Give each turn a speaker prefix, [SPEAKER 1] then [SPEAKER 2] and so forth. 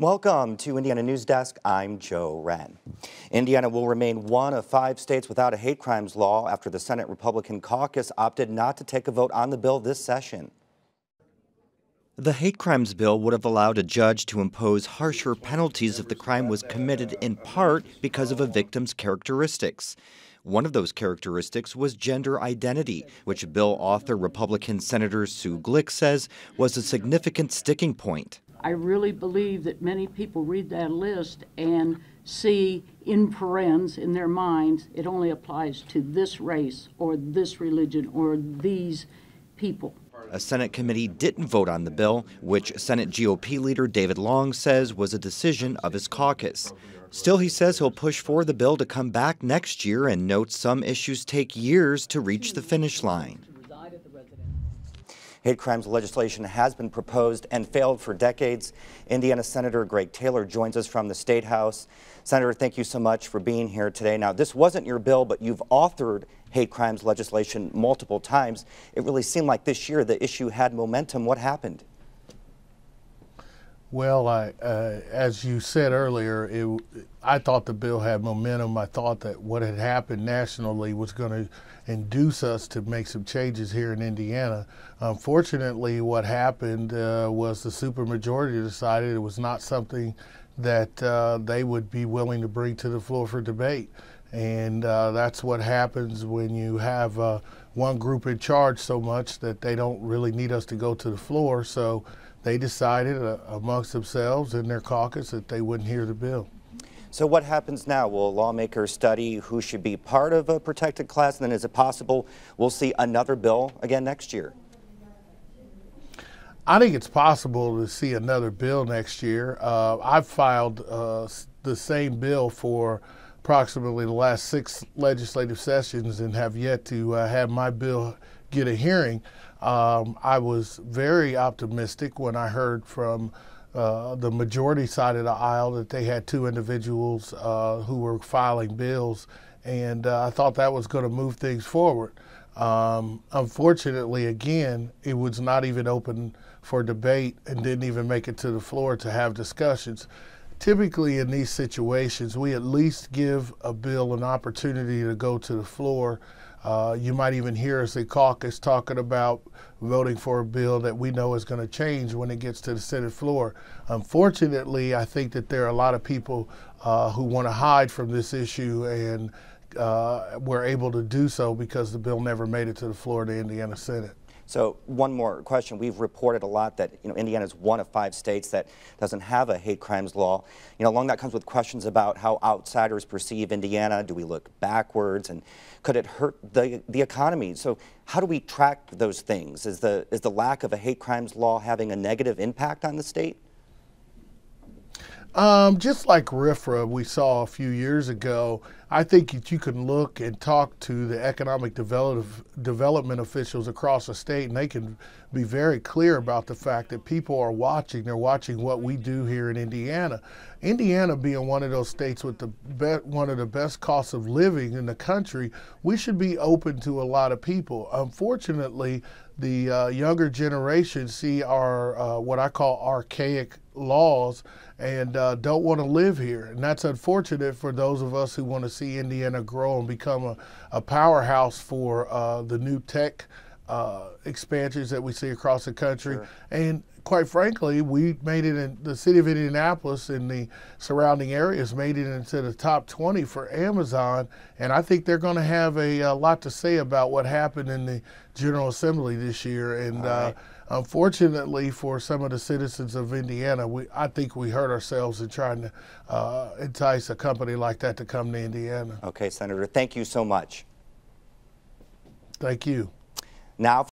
[SPEAKER 1] Welcome to Indiana News Desk. I'm Joe Wren. Indiana will remain one of 5 states without a hate crimes law after the Senate Republican caucus opted not to take a vote on the bill this session. The hate crimes bill would have allowed a judge to impose harsher penalties if the crime was committed in part because of a victim's characteristics. One of those characteristics was gender identity, which bill author Republican Senator Sue Glick says was a significant sticking point.
[SPEAKER 2] I really believe that many people read that list and see in parens in their minds it only applies to this race or this religion or these people.
[SPEAKER 1] A Senate committee didn't vote on the bill, which Senate GOP leader David Long says was a decision of his caucus. Still, he says he'll push for the bill to come back next year and notes some issues take years to reach the finish line. Hate crimes legislation has been proposed and failed for decades. Indiana Senator Greg Taylor joins us from the State House. Senator, thank you so much for being here today. Now, this wasn't your bill, but you've authored hate crimes legislation multiple times. It really seemed like this year the issue had momentum. What happened?
[SPEAKER 3] Well, as you said earlier, I thought the bill had momentum. I thought that what had happened nationally was going to induce us to make some changes here in Indiana. Unfortunately, what happened was the supermajority decided it was not something that they would be willing to bring to the floor for debate. And that's what happens when you have one group in charge so much that they don't really need us to go to the floor. So they decided amongst themselves in their caucus that they wouldn't hear the bill.
[SPEAKER 1] So what happens now? Will lawmakers study who should be part of a protected class? And then is it possible we'll see another bill again next year?
[SPEAKER 3] I think it's possible to see another bill next year. I've filed the same bill for approximately the last 6 legislative sessions and have yet to have my bill get a hearing. I was very optimistic when I heard from the majority side of the aisle that they had 2 individuals who were filing bills, and I thought that was going to move things forward. Unfortunately, again, it was not even open for debate and didn't even make it to the floor to have discussions. Typically in these situations, we at least give a bill an opportunity to go to the floor. You might even hear us at caucus talking about voting for a bill that we know is going to change when it gets to the Senate floor. Unfortunately, I think that there are a lot of people who want to hide from this issue and were able to do so because the bill never made it to the floor of the Indiana Senate.
[SPEAKER 1] So one more question. We've reported a lot that Indiana is one of 5 states that doesn't have a hate crimes law. Along that comes with questions about how outsiders perceive Indiana. Do we look backwards, and could it hurt the economy? So how do we track those things? Is the lack of a hate crimes law having a negative impact on the state?
[SPEAKER 3] Just like RFRA we saw a few years ago, I think that you can look and talk to the economic development officials across the state, and they can be very clear about the fact that people are watching. They're watching what we do here in Indiana. Indiana being one of those states with one of the best costs of living in the country, we should be open to a lot of people. Unfortunately, the younger generation see our what I call archaic laws and don't want to live here. And that's unfortunate for those of us who want to see Indiana grow and become a powerhouse for the new tech expansions that we see across the country. Sure. And quite frankly, we made it in the city of Indianapolis and the surrounding areas made it into the top 20 for Amazon. And I think they're going to have a lot to say about what happened in the General Assembly this year. And unfortunately for some of the citizens of Indiana, I think we hurt ourselves in trying to entice a company like that to come to Indiana.
[SPEAKER 1] Okay, Senator, thank you so much.
[SPEAKER 3] Thank you.
[SPEAKER 1] Now